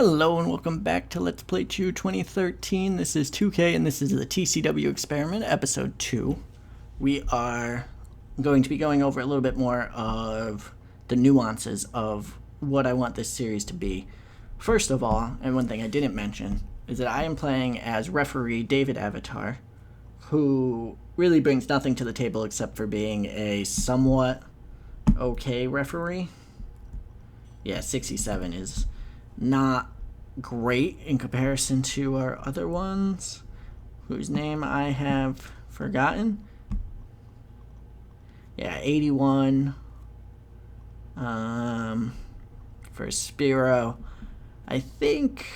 Hello and welcome back to Let's Play TEW 2013. This is 2K and this is the TCW experiment, episode 2. We are going to be going over a little bit more of the nuances of what I want this series to be. First of all, and one thing I didn't mention, is that I am playing as referee David Avatar, who really brings nothing to the table except for being a somewhat okay referee. Yeah, 67 is not great in comparison to our other ones, whose name I have forgotten. Yeah, 81 for Spiro. I think,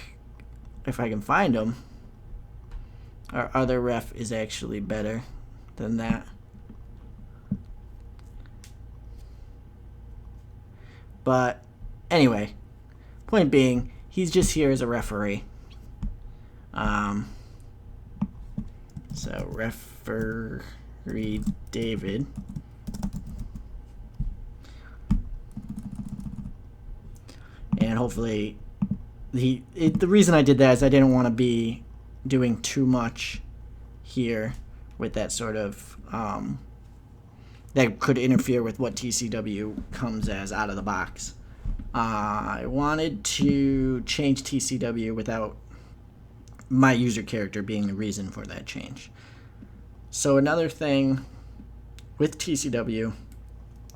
if I can find him, our other ref is actually better than that. But anyway, point being, he's just here as a referee. So referee David. And hopefully, the reason I did that is I didn't want to be doing too much here with that sort of that could interfere with what TCW comes as out of the box. I wanted to change TCW without my user character being the reason for that change. So another thing with TCW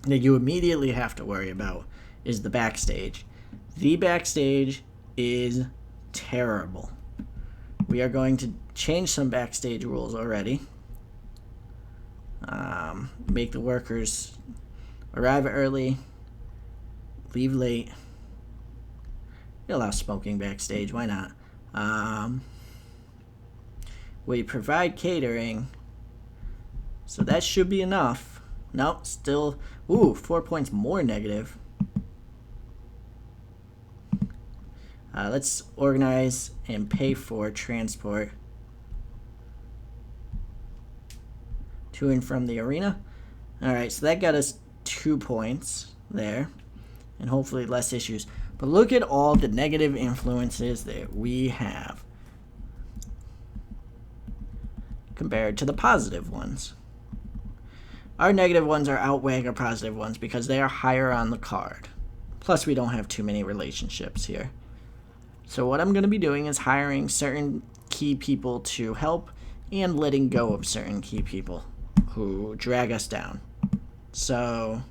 that you immediately have to worry about is the backstage. The backstage is terrible. We are going to change some backstage rules already. Make the workers arrive early, leave late. We allow smoking backstage, why not? We provide catering, so that should be enough. Nope, still, 4 points more negative. Let's organize and pay for transport to and from the arena. Alright, so that got us 2 points there, and hopefully less issues. But look at all the negative influences that we have compared to the positive ones. Our negative ones are outweighing our positive ones because they are higher on the card. Plus, we don't have too many relationships here. So what I'm going to be doing is hiring certain key people to help and letting go of certain key people who drag us down. So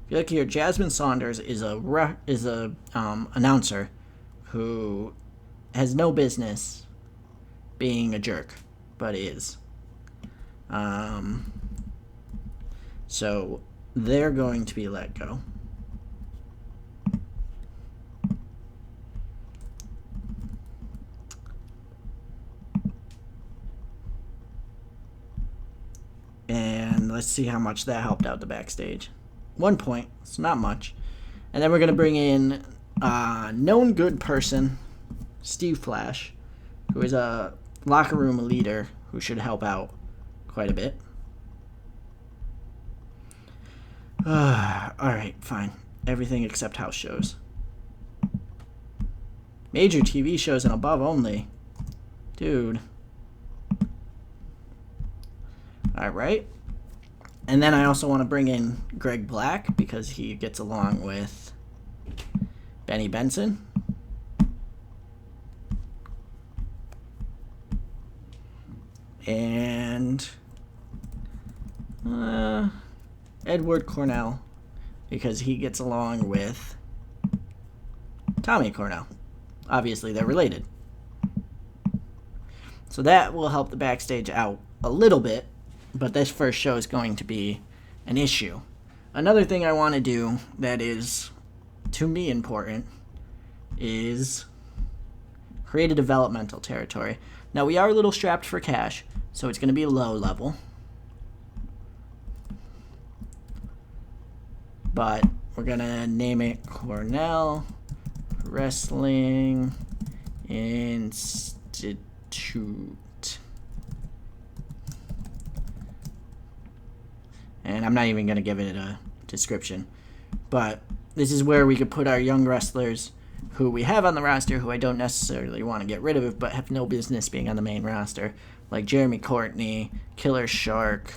if you look here, Jasmine Saunders is a announcer who has no business being a jerk, but is. So they're going to be let go. And let's see how much that helped out the backstage. 1 point. It's not much. And then we're going to bring in a known good person, Steve Flash, who is a locker room leader who should help out quite a bit. Alright, fine. Everything except house shows. Major TV shows and above only. Dude. Alright. And then I also want to bring in Greg Black because he gets along with Benny Benson. And Edward Cornell because he gets along with Tommy Cornell. Obviously, they're related. So that will help the backstage out a little bit. But this first show is going to be an issue. Another thing I want to do that is, to me, important is create a developmental territory. Now, we are a little strapped for cash, so it's going to be low level. But we're going to name it Cornell Wrestling Institute. And I'm not even going to give it a description. But this is where we could put our young wrestlers who we have on the roster who I don't necessarily want to get rid of, but have no business being on the main roster, like Jeremy Courtney, Killer Shark,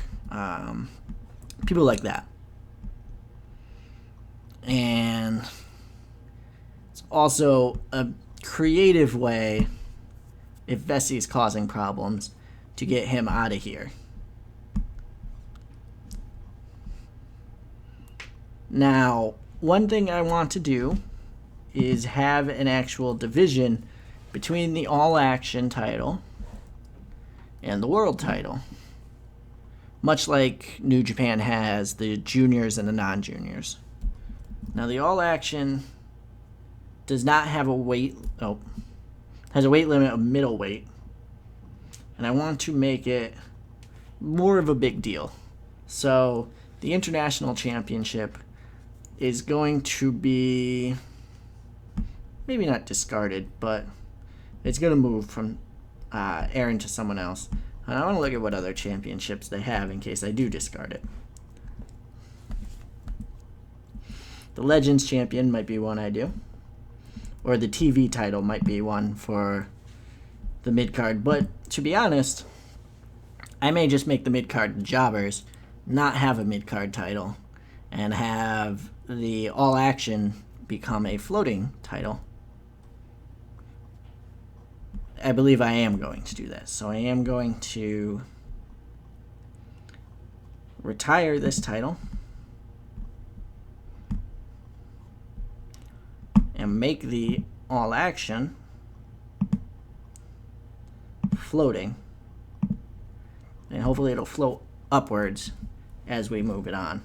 people like that. And it's also a creative way, if Vessie's causing problems, to get him out of here. Now, one thing I want to do is have an actual division between the All Action title and the World title. Much like New Japan has the juniors and the non-juniors. Now, the All Action does not have a weight... Oh, has a weight limit of middleweight. And I want to make it more of a big deal. So, the International Championship is going to be... maybe not discarded, but it's going to move from Aaron to someone else. And I want to look at what other championships they have in case I do discard it. The Legends Champion might be one I do. Or the TV title might be one for the mid-card. But to be honest, I may just make the mid-card jobbers, not have a mid-card title, and have the All Action become a floating title. I believe I am going to do that. So I am going to retire this title and make the All Action floating. And hopefully it'll float upwards as we move it on.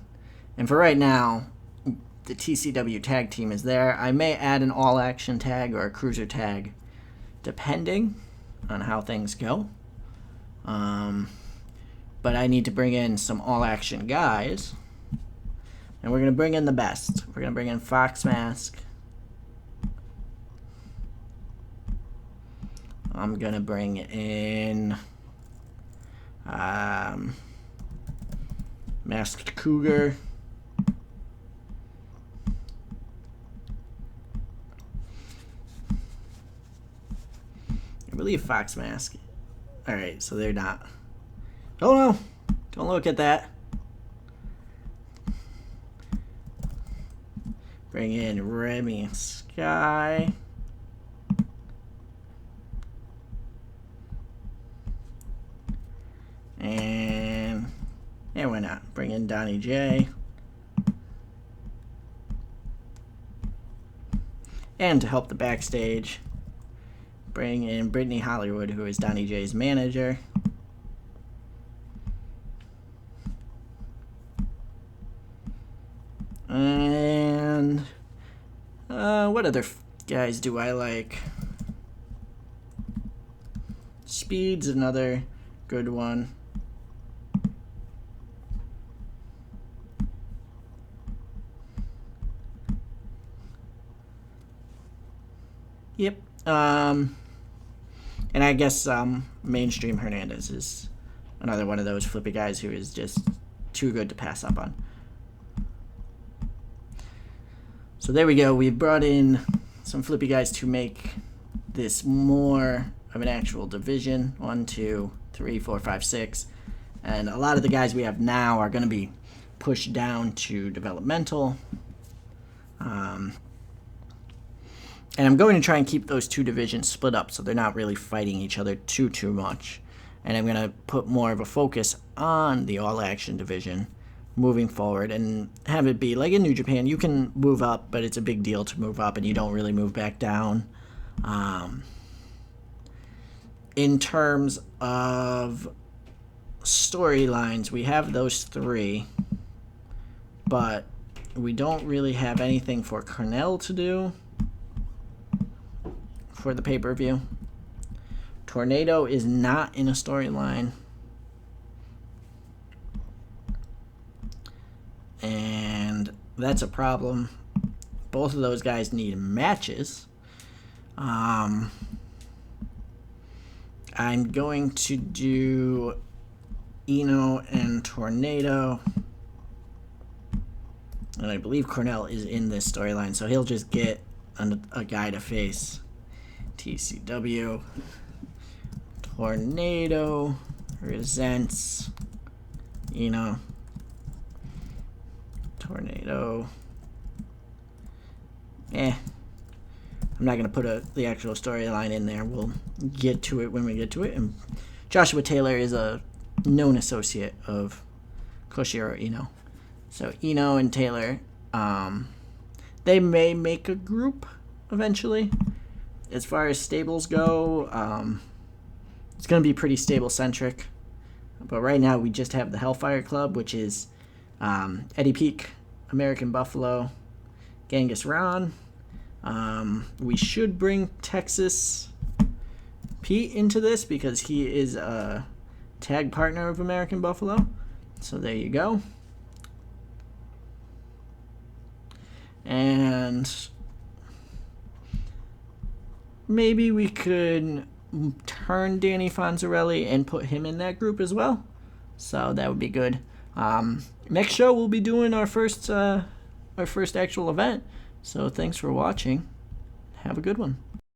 And for right now, the TCW tag team is there. I may add an All Action tag or a Cruiser tag, depending on how things go. But I need to bring in some All Action guys. And we're going to bring in the best. We're going to bring in Fox Mask. I'm going to bring in Masked Cougar. I believe Fox Mask. Alright, so they're not. Oh no! Don't look at that. Bring in Remy Sky. And yeah, why not? Bring in Donnie J. And to help the backstage, bring in Brittany Hollywood, who is Donnie J's manager. And what other guys do I like? Speed's another good one. Yep. And I guess Mainstream Hernandez is another one of those flippy guys who is just too good to pass up on. So there we go. We've brought in some flippy guys to make this more of an actual division. 1, 2, 3, 4, 5, 6. And a lot of the guys we have now are going to be pushed down to developmental. And I'm going to try and keep those two divisions split up so they're not really fighting each other too much. And I'm going to put more of a focus on the All Action division moving forward and have it be like in New Japan. You can move up, but it's a big deal to move up and you don't really move back down. In terms of storylines, we have those 3, but we don't really have anything for Cornell to do for the pay-per-view. Tornado is not in a storyline. And that's a problem. Both of those guys need matches. I'm going to do Eno and Tornado. And I believe Cornell is in this storyline, so he'll just get a guy to face. TCW. Tornado. Resents. Tornado. I'm not going to put the actual storyline in there. We'll get to it when we get to it. And Joshua Taylor is a known associate of Koshiro Ino. So Ino and Taylor, they may make a group eventually. As far as stables go, it's going to be pretty stable-centric. But right now we just have the Hellfire Club, which is Eddie Peak, American Buffalo, Genghis Ron. We should bring Texas Pete into this because he is a tag partner of American Buffalo. So there you go. And maybe we could turn Danny Fonzarelli and put him in that group as well. So that would be good. Next show we'll be doing our first actual event. So thanks for watching. Have a good one.